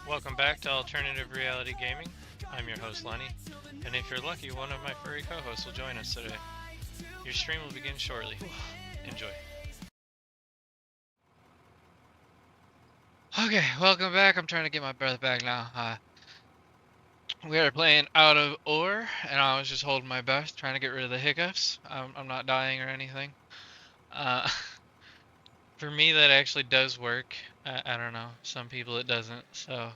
Welcome back to Alternative Reality Gaming. I'm your host Lenny, and if you're lucky, one of my furry co-hosts will join us today. Your stream will begin shortly. Enjoy. Okay, welcome back. I'm trying to get my breath back now. We are playing Out of Ore, and I was just holding my breath, trying to get rid of the hiccups. I'm not dying or anything. Uh, for me, that actually does work. I don't know. Some people it doesn't, so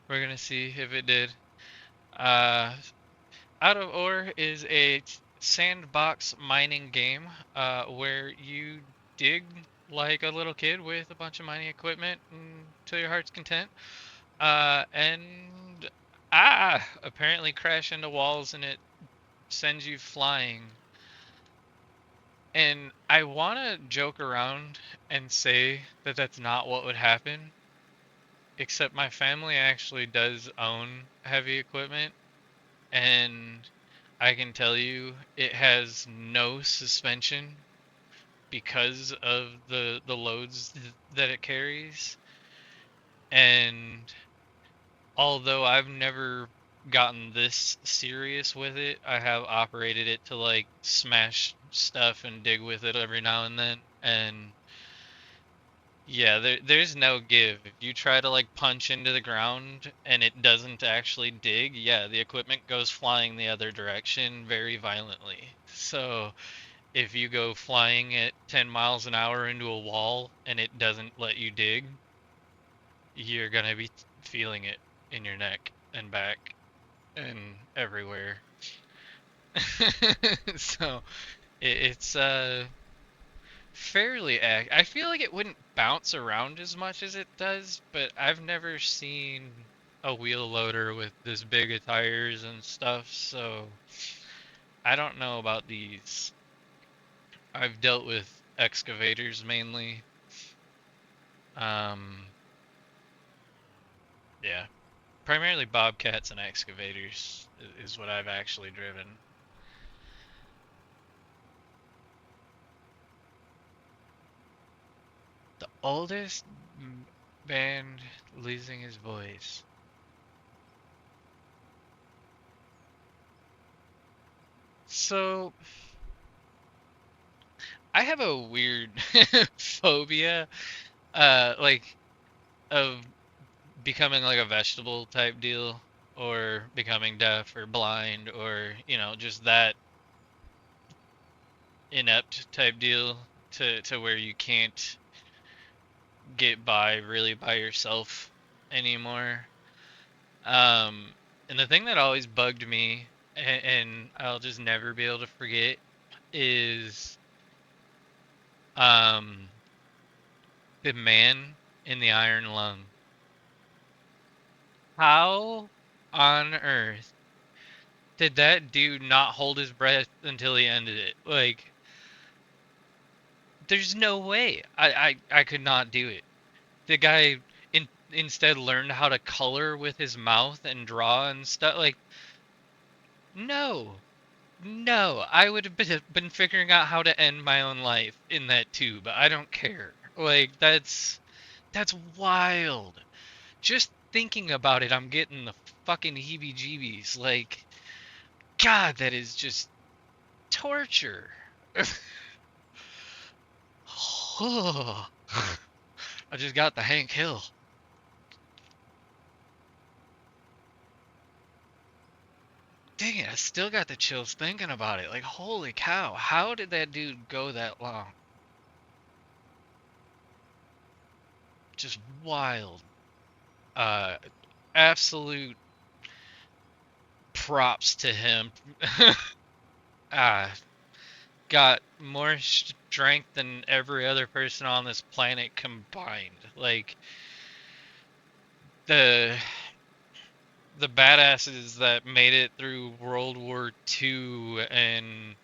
we're gonna see if it did. Uh, Out of Ore is a sandbox mining game where you dig like a little kid with a bunch of mining equipment to your heart's content. And apparently crash into walls and it sends you flying. And I want to joke around and say that that's not what would happen, except my family actually does own heavy equipment, and I can tell you it has no suspension because of the loads that it carries. And although I've never gotten this serious with it, I have operated it to like smash stuff and dig with it every now and then. And yeah, there's no give. If you try to like punch into the ground and it doesn't actually dig, yeah, the equipment goes flying the other direction very violently. So if you go flying at 10 miles an hour into a wall and it doesn't let you dig, you're gonna be feeling it in your neck and back and everywhere. So it's fairly I feel like it wouldn't bounce around as much as it does, but I've never seen a wheel loader with this big of tires and stuff, so I don't know about these. I've dealt with excavators mainly. Um, yeah, primarily bobcats and excavators is what I've actually driven. The oldest band losing his voice. So, I have a weird phobia, like of becoming like a vegetable type deal, or becoming deaf or blind, or just that inept type deal to where you can't get by really by yourself anymore. Um, and the thing that always bugged me, and I'll just never be able to forget, is um the man in the iron lung. How on earth did that dude not hold his breath until he ended it? Like, there's no way. I could not do it. The guy instead learned how to color with his mouth and draw and stuff. Like, no. No, I would have been figuring out how to end my own life in that tube. I don't care. Like, that's wild. Just thinking about it, I'm getting the fucking heebie-jeebies. Like, God, that is just torture. I just got the Hank Hill. Dang it, I still got the chills thinking about it. Like, holy cow, how did that dude go that long? Just wild. Uh, Absolute props to him. Ah, got more strength than every other person on this planet combined. Like, the the badasses that made it through World War II and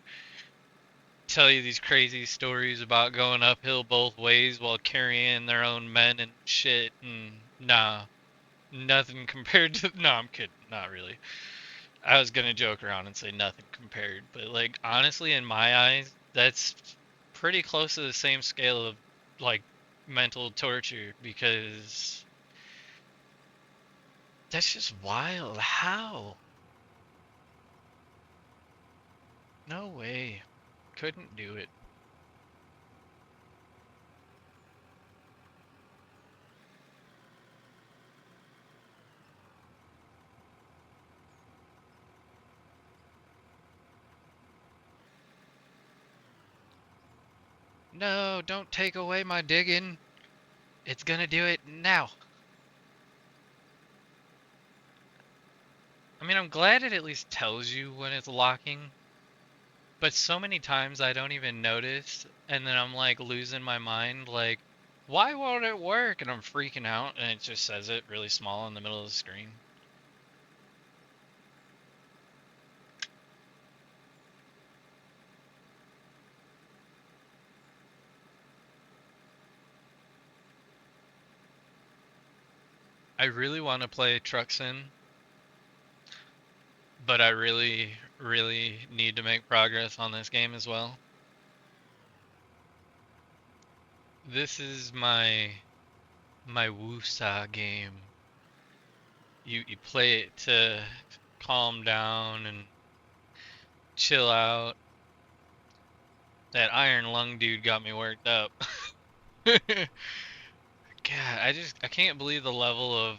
tell you these crazy stories about going uphill both ways while carrying their own men and shit, and nah, nothing compared to. No, I'm kidding, not really. I was gonna joke around and say nothing compared, but like honestly, in my eyes, that's pretty close to the same scale of like mental torture because that's just wild. How? No way. Couldn't do it. No, don't take away my digging. It's gonna do it now. I mean, I'm glad it at least tells you when it's locking, but so many times I don't even notice, and then I'm like losing my mind, like, why won't it work? And I'm freaking out, and it just says it really small in the middle of the screen. I really want to play Truck Sim, but I really, really need to make progress on this game as well. This is my woosah game. You play it to calm down and chill out. That iron lung dude got me worked up. God, I can't believe the level of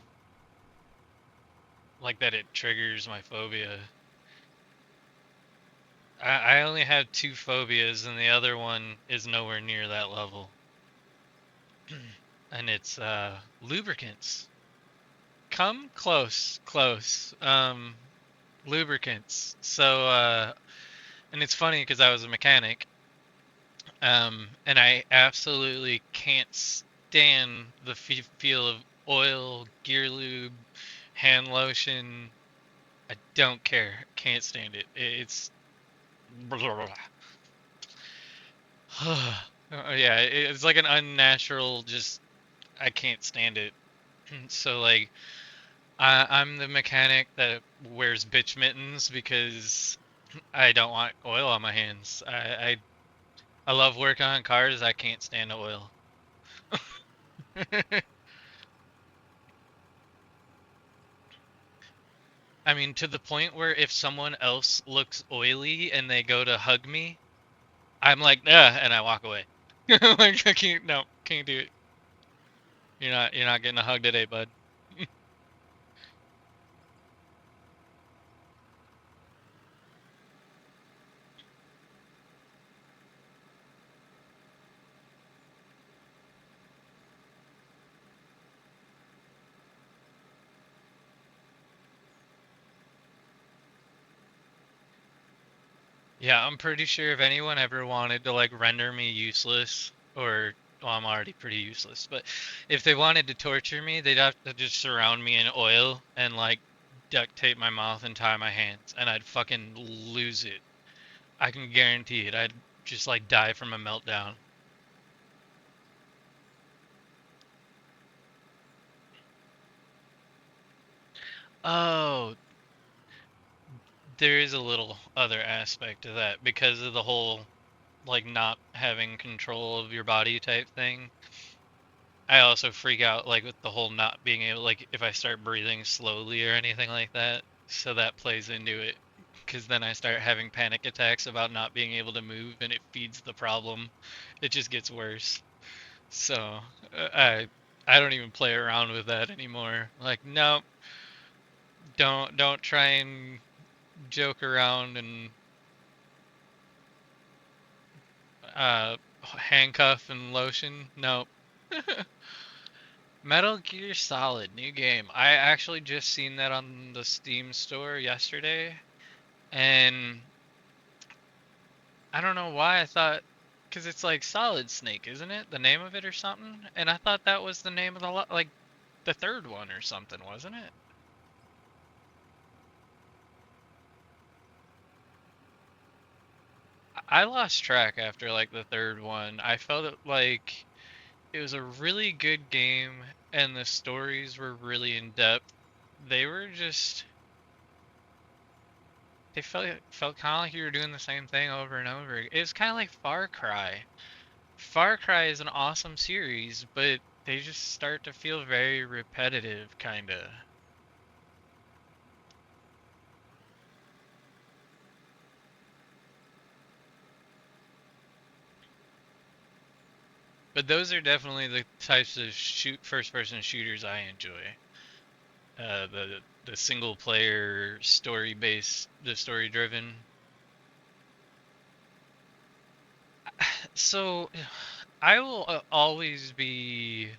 like that it triggers my phobia. I only have two phobias and the other one is nowhere near that level. And it's lubricants. Come close, close. Lubricants. So and it's funny because I was a mechanic. And I absolutely can't stand the feel of oil, gear lube, hand lotion. I don't care. Can't stand it. It's yeah, it's like an unnatural just I can't stand it. So like I'm the mechanic that wears bitch mittens because I don't want oil on my hands. I love working on cars. I can't stand oil. I mean, to the point where if someone else looks oily and they go to hug me, I'm like, and I walk away. Like I can't, no, can't do it. You're not getting a hug today, bud. Yeah, I'm pretty sure if anyone ever wanted to like render me useless, or well, I'm already pretty useless, but if they wanted to torture me, they'd have to just surround me in oil and like duct tape my mouth and tie my hands, and I'd fucking lose it. I can guarantee it. I'd just like die from a meltdown. Oh, there is a little other aspect to that because of the whole like not having control of your body type thing. I also freak out like with the whole not being able like if I start breathing slowly or anything like that. So that plays into it because then I start having panic attacks about not being able to move and it feeds the problem. It just gets worse. So I don't even play around with that anymore. Like no, don't try and joke around and handcuff and lotion. Nope. Metal Gear Solid, new game. I actually just seen that on the Steam store yesterday, and I don't know why I thought, because it's like Solid Snake, isn't it? The name of it or something? And I thought that was the name of the like the third one or something, wasn't it? I lost track after like the third one. I felt it like it was a really good game, and the stories were really in depth. They were just they felt kind of like you were doing the same thing over and over. It was kind of like Far Cry. Far Cry is an awesome series, but they just start to feel very repetitive, kinda. But those are definitely the types of first-person shooters I enjoy. The single player story based, the story driven. So I will always be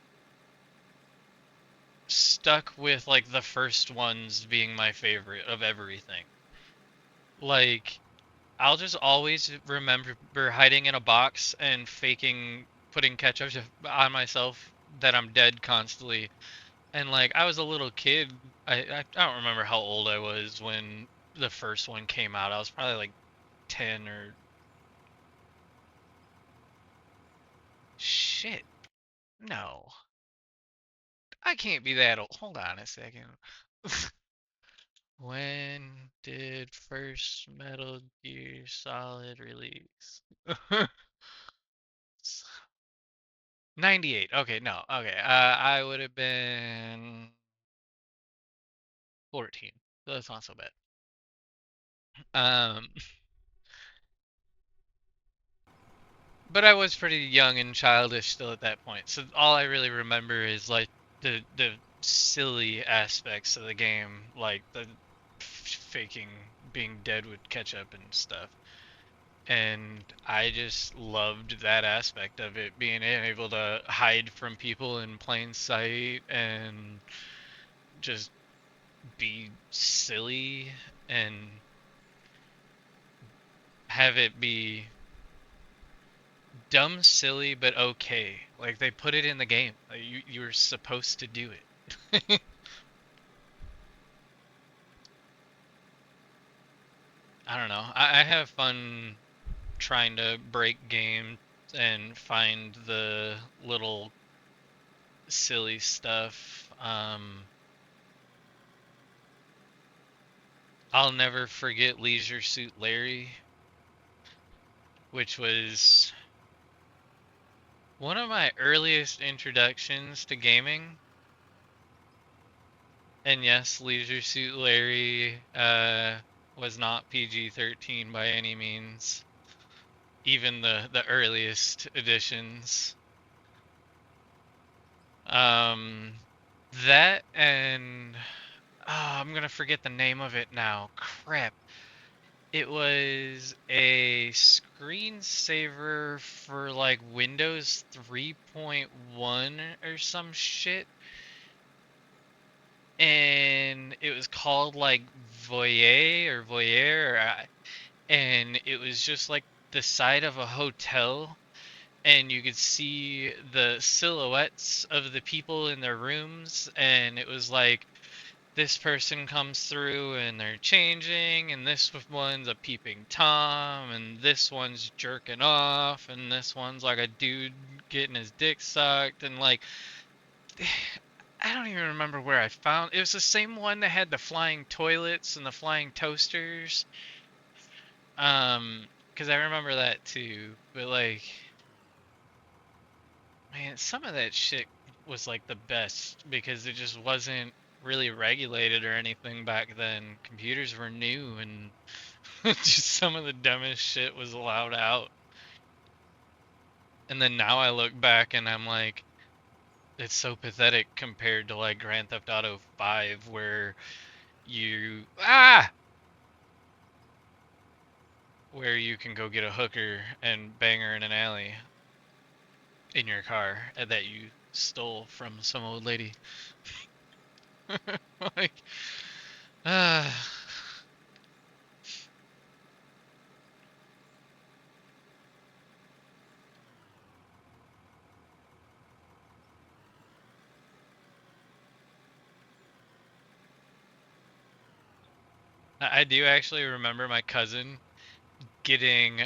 stuck with like the first ones being my favorite of everything. Like I'll just always remember hiding in a box and faking putting ketchup on myself that I'm dead constantly. And like I was a little kid. I don't remember how old I was when the first one came out. I was probably like 10 or shit. No. I can't be that old. Hold on a second. When did first Metal Gear Solid release? 98. Okay, no. Okay. I would have been 14. So that's not so bad. Um, but I was pretty young and childish still at that point. So all I really remember is like the silly aspects of the game, like the faking being dead with ketchup and stuff. And I just loved that aspect of it, being able to hide from people in plain sight and just be silly and have it be dumb, silly, but okay. Like they put it in the game. Like, you were supposed to do it. I don't know. I have fun trying to break games and find the little silly stuff. I'll never forget Leisure Suit Larry, which was one of my earliest introductions to gaming. And yes, Leisure Suit Larry was not PG-13 by any means, even the earliest editions. Um, that and I'm gonna forget the name of it now. Crap. It was a screensaver for like Windows 3.1 or some shit, and it was called like Voyeur, and it was just like the side of a hotel, and you could see the silhouettes of the people in their rooms, and it was like this person comes through and they're changing, and this one's a peeping Tom, and this one's jerking off, and this one's like a dude getting his dick sucked, and like I don't even remember where I found it. Was the same one that had the flying toilets and the flying toasters. Because I remember that too. But like, man, some of that shit was like the best because it just wasn't really regulated or anything back then. Computers were new and just some of the dumbest shit was allowed out. And then now I look back and I'm like, it's so pathetic compared to like Grand Theft Auto 5 where you where you can go get a hooker and bang her in an alley in your car that you stole from some old lady. Like, uh, I do actually remember my cousin getting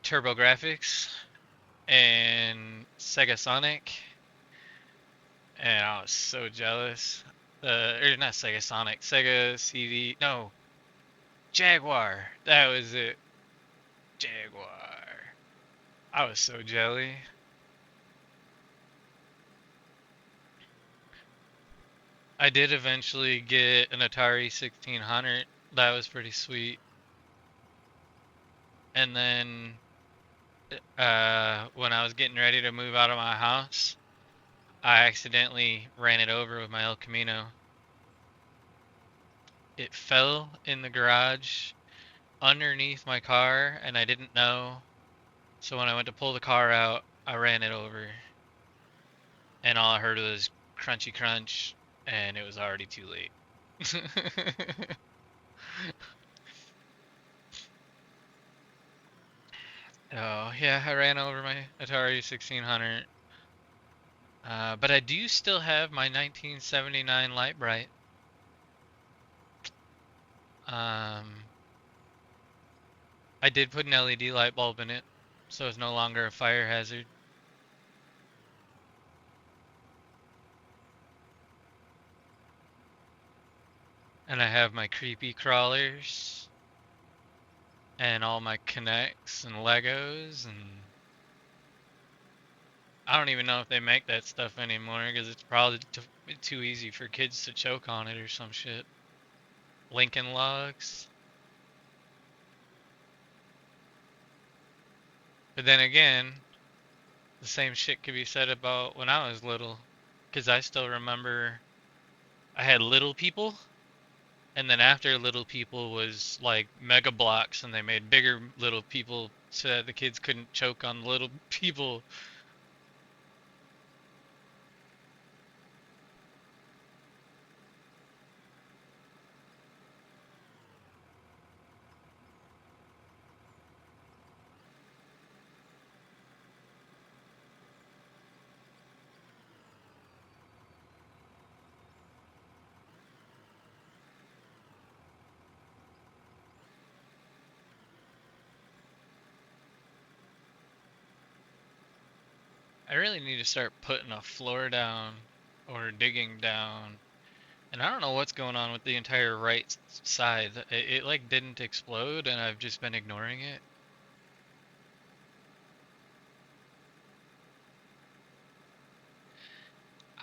TurboGrafx and Sega Sonic, and I was so jealous. Or not Sega Sonic, Sega CD. No, Jaguar. That was it. Jaguar. I was so jelly. I did eventually get an Atari 1600. That was pretty sweet. And then when I was getting ready to move out of my house, I accidentally ran it over with my El Camino. It fell in the garage underneath my car, and I didn't know. So when I went to pull the car out, I ran it over, and all I heard was crunchy crunch, and it was already too late. Oh, yeah, I ran over my Atari 1600. But I do still have my 1979 Light Bright. Um, I did put an LED light bulb in it, so it's no longer a fire hazard. And I have my creepy crawlers and all my Connects and Legos, and I don't even know if they make that stuff anymore because it's probably too easy for kids to choke on it or some shit. Lincoln Logs. But then again, the same shit could be said about when I was little, because I still remember I had Little People, and then after Little People was like Mega Blocks, and they made bigger Little People so that the kids couldn't choke on Little People. I really need to start putting a floor down or digging down. And I don't know what's going on with the entire right side. It like didn't explode, and I've just been ignoring it.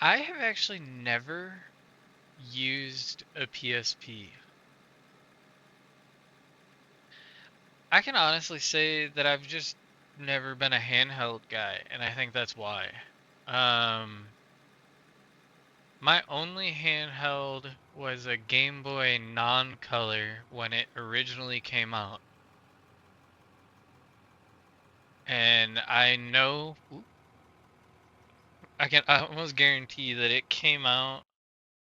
I have actually never used a PSP. I can honestly say that I've just never been a handheld guy, and I think that's why. Um, my only handheld was a Game Boy non-color when it originally came out. And I know I almost guarantee that it came out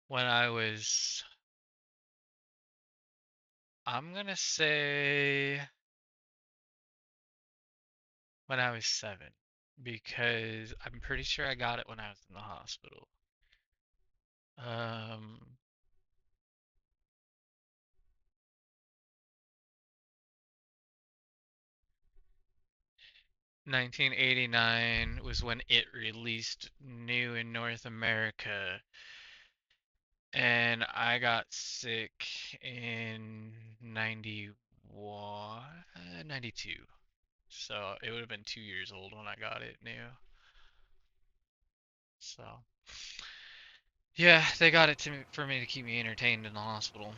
when I was, I'm gonna say when I was 7, because I'm pretty sure I got it when I was in the hospital. Um, 1989 was when it released new in North America, and I got sick in 91, 92. So it would have been 2 years old when I got it new. So yeah, they got it to me, for me to keep me entertained in the hospital.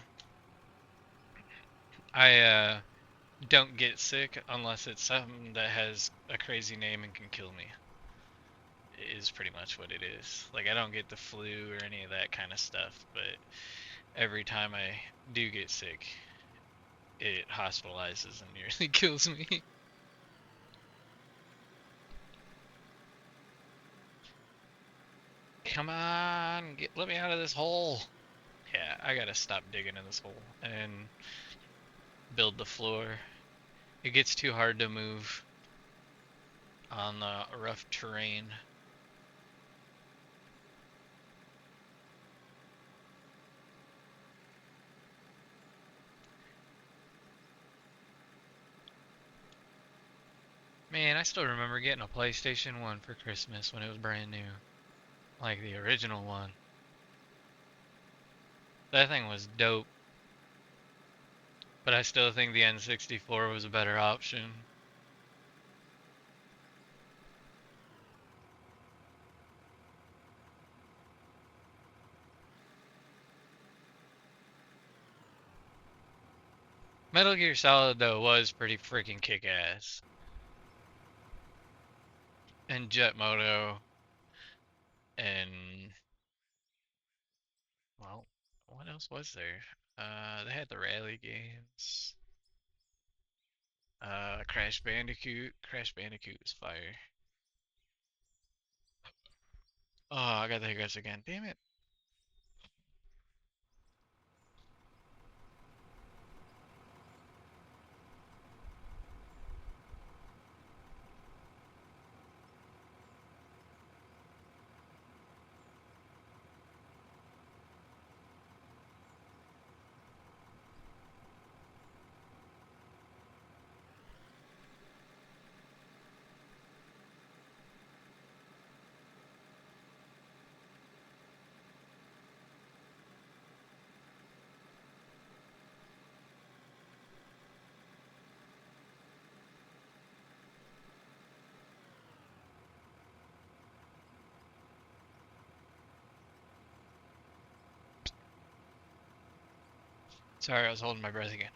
I don't get sick unless it's something that has a crazy name and can kill me. Is pretty much what it is. Like I don't get the flu or any of that kind of stuff, but every time I do get sick, it hospitalizes and nearly kills me. Come on, let me out of this hole. Yeah, I gotta stop digging in this hole and build the floor. It gets too hard to move on the rough terrain. Man, I still remember getting a PlayStation 1 for Christmas when it was brand new. Like the original one. That thing was dope. But I still think the N64 was a better option. Metal Gear Solid though was pretty freaking kick-ass. And Jet Moto and well, what else was there? They had the rally games. Crash Bandicoot. Crash Bandicoot was fire. Oh, I got the hiccups again. Damn it. Sorry, I was holding my breath again.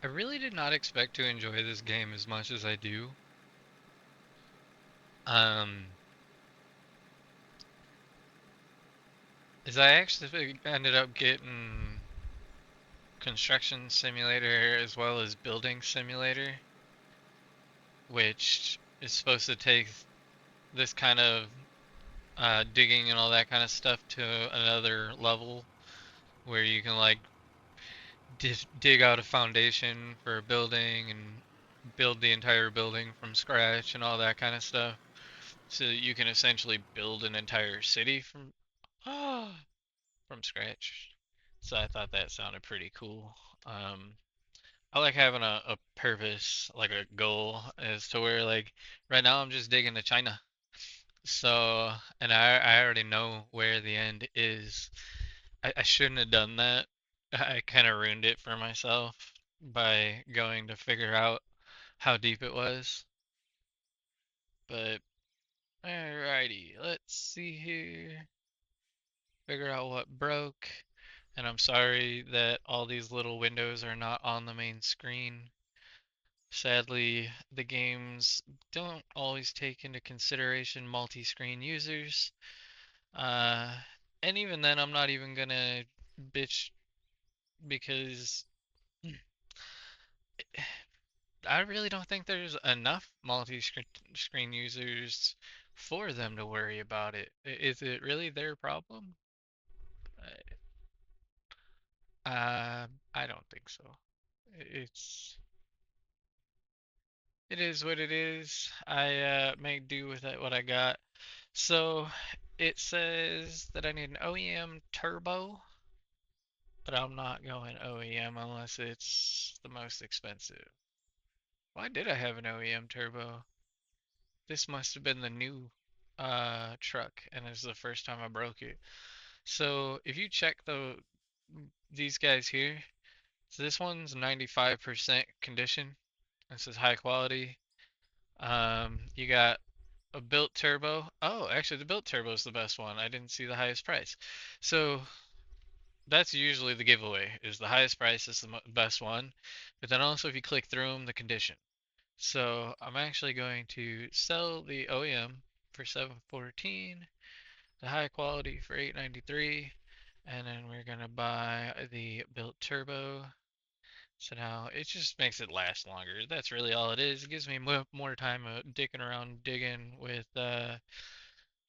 I really did not expect to enjoy this game as much as I do. Um, as I actually ended up getting construction simulator as well as building simulator, which is supposed to take this kind of digging and all that kind of stuff to another level where you can like dig out a foundation for a building and build the entire building from scratch and all that kind of stuff. So you can essentially build an entire city from scratch. So I thought that sounded pretty cool. Um, I like having a purpose, like a goal, as to where like right now I'm just digging to China. So, and I already know where the end is. I shouldn't have done that. I kind of ruined it for myself by going to figure out how deep it was. But alrighty, let's see here. Figure out what broke. And I'm sorry that all these little windows are not on the main screen. Sadly, the games don't always take into consideration multi-screen users. Uh, and even then, I'm not even gonna bitch because I really don't think there's enough multi-screen users for them to worry about it. Is it really their problem? I don't think so. It's it is what it is. I make do with it what I got. So it says that I need an OEM turbo, but I'm not going OEM unless it's the most expensive. Why did I have an OEM turbo? This must have been the new truck, and it's the first time I broke it. So if you check these guys here, so this one's 95% condition. This is high quality. You got a built turbo. Oh, actually, the built turbo is the best one. I didn't see the highest price. So that's usually the giveaway, is the highest price is the best one. But then also if you click through them, the condition. So I'm actually going to sell the OEM for 714, the high quality for 893, and then we're gonna buy the built turbo. So now it just makes it last longer. That's really all it is. It gives me more time dicking around, digging with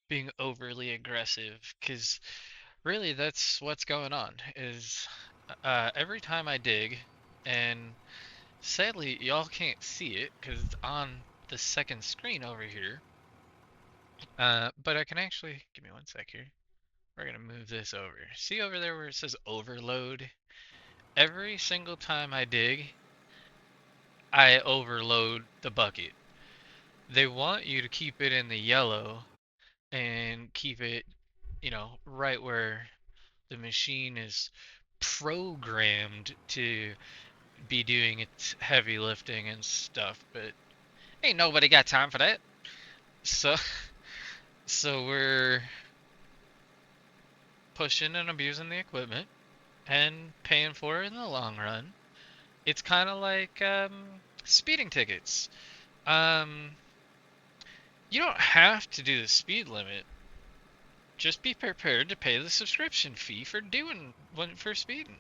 being overly aggressive. Because really, that's what's going on. Is every time I dig, and sadly, y'all can't see it because it's on the second screen over here. But I can actually give me one sec here. We're gonna move this over. See over there where it says overload? Every single time I dig, I overload the bucket. They want you to keep it in the yellow and keep it, right where the machine is programmed to be doing its heavy lifting and stuff, but ain't nobody got time for that. So so we're pushing and abusing the equipment and paying for it in the long run. It's kind of like speeding tickets. Um, you don't have to do the speed limit. Just be prepared to pay the subscription fee for for speeding.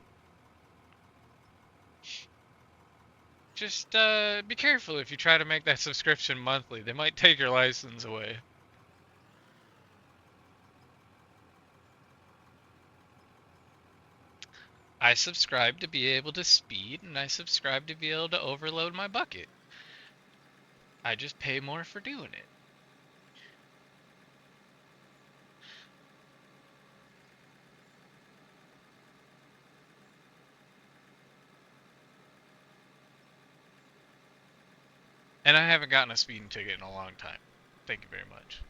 Just be careful if you try to make that subscription monthly. They might take your license away. I subscribe to be able to speed, and I subscribe to be able to overload my bucket. I just pay more for doing it. And I haven't gotten a speeding ticket in a long time. Thank you very much.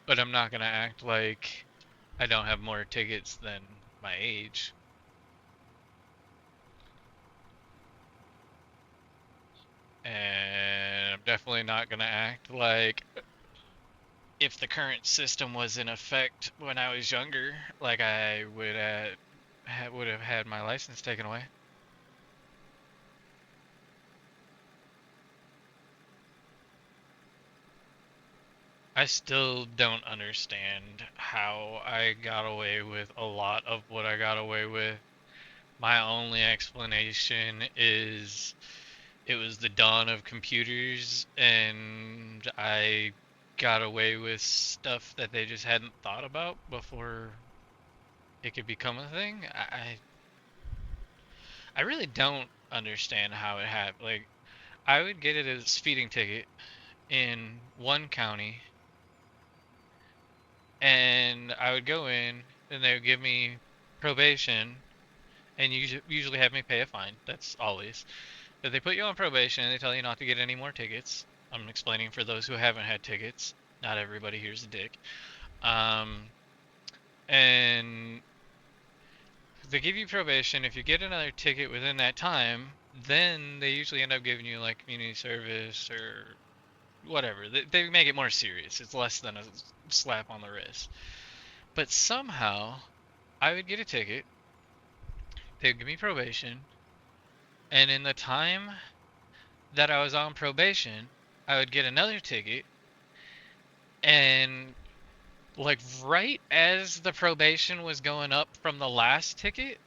But I'm not gonna act like I don't have more tickets than my age. And I'm definitely not gonna act like if the current system was in effect when I was younger, like I would have had my license taken away. I still don't understand how I got away with a lot of what I got away with. My only explanation is it was the dawn of computers and I got away with stuff that they just hadn't thought about before it could become a thing. I really don't understand how it happened. Like I would get it as a speeding ticket in one county and I would go in and they would give me probation and usually have me pay a fine. That's always. But they put you on probation and they tell you not to get any more tickets. I'm explaining for those who haven't had tickets. Not everybody here's a dick. Um, and they give you probation. If you get another ticket within that time, then they usually end up giving you like community service or whatever. They make it more serious. It's less than a slap on the wrist. But somehow, I would get a ticket. They'd give me probation. And in the time that I was on probation, I would get another ticket. And like right as the probation was going up from the last ticket,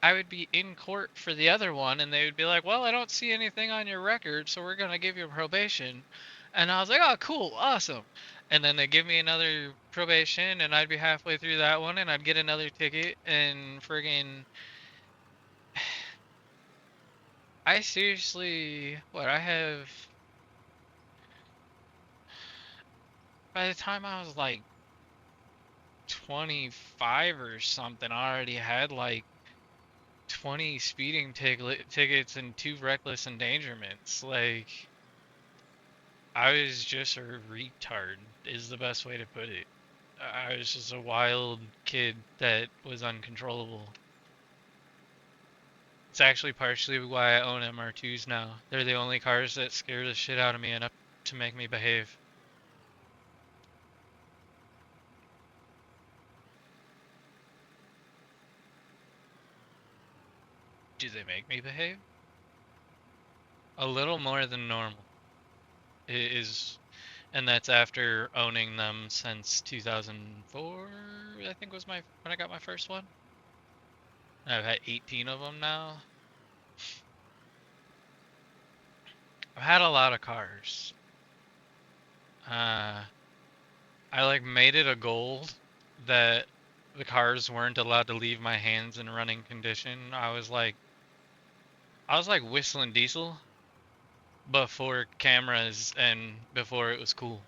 I would be in court for the other one, and they would be like, "Well, I don't see anything on your record, so we're gonna give you a probation." And I was like, "Oh, cool, awesome." And then they give me another probation, and I'd be halfway through that one, and I'd get another ticket, and friggin', I seriously, what I have, by the time I was like 25 or something, I already had like 20 speeding tickets and 2 reckless endangerments. Like, I was just a retard, is the best way to put it. I was just a wild kid that was uncontrollable. It's actually partially why I own MR2s now. They're the only cars that scare the shit out of me enough to make me behave. Do they make me behave? A little more than normal. It is, and that's after owning them since 2004, I think was my when I got my first one. I've had 18 of them now. I've had a lot of cars. Uh, I like made it a goal that the cars weren't allowed to leave my hands in running condition. I was like whistling diesel before cameras and before it was cool.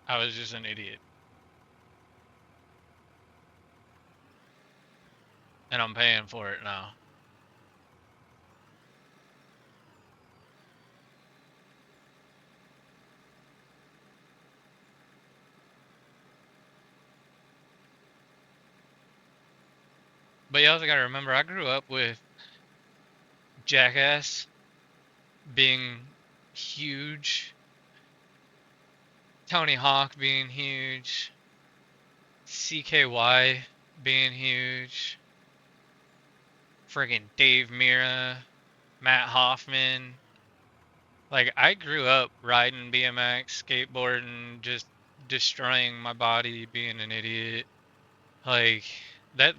I was just an idiot. And I'm paying for it now. But you also gotta remember, I grew up with Jackass being huge, Tony Hawk being huge, CKY being huge, friggin' Dave Mira, Matt Hoffman. Like, I grew up riding BMX, skateboarding, just destroying my body, being an idiot. Like,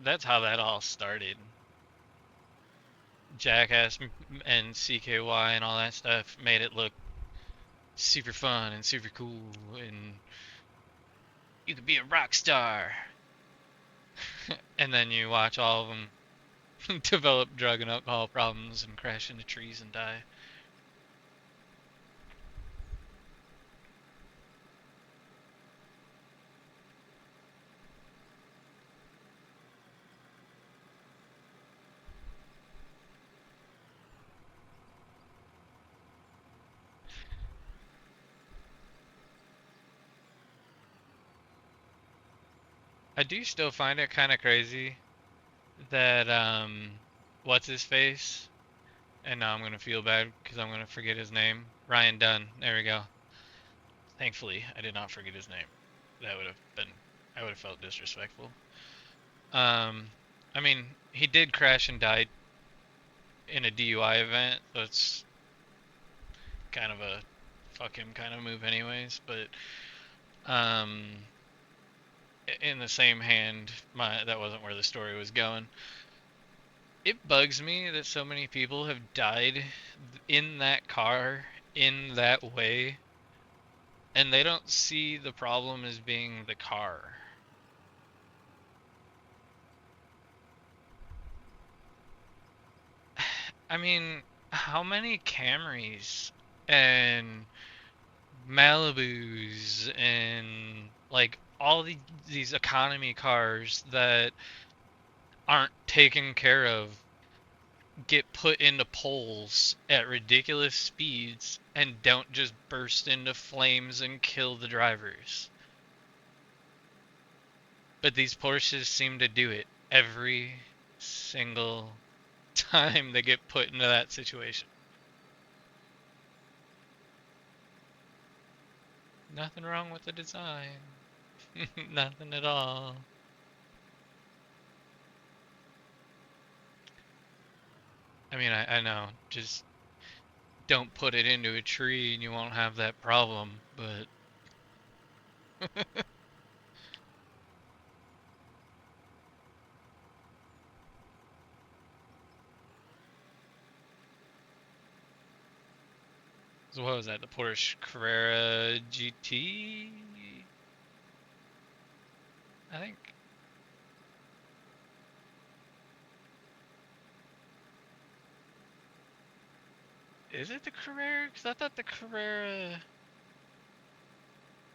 that's how that all started. Jackass and CKY and all that stuff made it look super fun and super cool, and you could be a rock star. And then you watch all of them develop drug and alcohol problems and crash into trees and die. I do still find it kind of crazy that what's his face? And now I'm gonna feel bad because I'm gonna forget his name. Ryan Dunn. There we go. Thankfully, I did not forget his name. That would have been, I would have felt disrespectful. I mean, he did crash and died in a DUI event, so it's kind of a fuck him kind of move, anyways. But um, in the same hand, that wasn't where the story was going. It bugs me that so many people have died in that car in that way, and they don't see the problem as being the car. I mean, how many Camrys and Malibus and like all these economy cars that aren't taken care of get put into poles at ridiculous speeds and don't just burst into flames and kill the drivers. But these Porsches seem to do it every single time they get put into that situation. Nothing wrong with the design. Nothing at all. I mean, I know, just don't put it into a tree and you won't have that problem, but so what was that? The Porsche Carrera GT? I think. Is it the Carrera? Because I thought the Carrera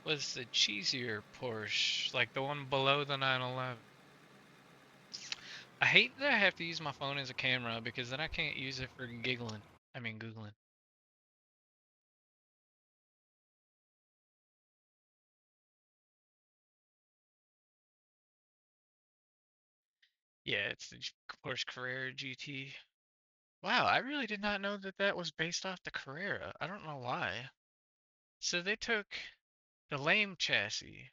was the cheesier Porsche, like the one below the 911. I hate that I have to use my phone as a camera because then I can't use it for giggling. I mean, Googling. Yeah, it's the Porsche Carrera GT. Wow, I really did not know that that was based off the Carrera. I don't know why. So they took the lame chassis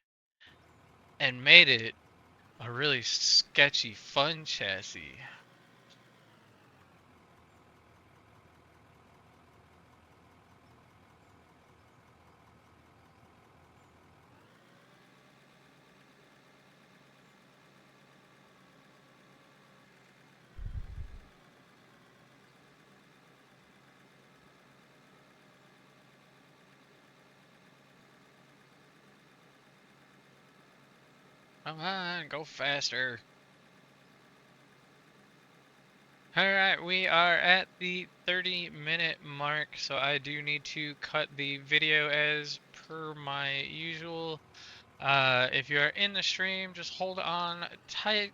and made it a really sketchy, fun chassis. Come on, go faster. Alright, we are at the 30-minute mark, so I do need to cut the video as per my usual. If you are in the stream, just hold on tight.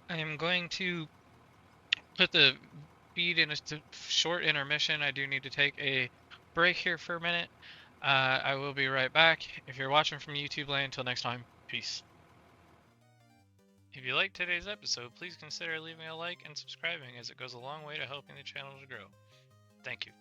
I am going to put the feed in a short intermission. I do need to take a break here for a minute. I will be right back. If you're watching from YouTube land, until next time, peace. If you liked today's episode, please consider leaving a like and subscribing, as it goes a long way to helping the channel to grow. Thank you.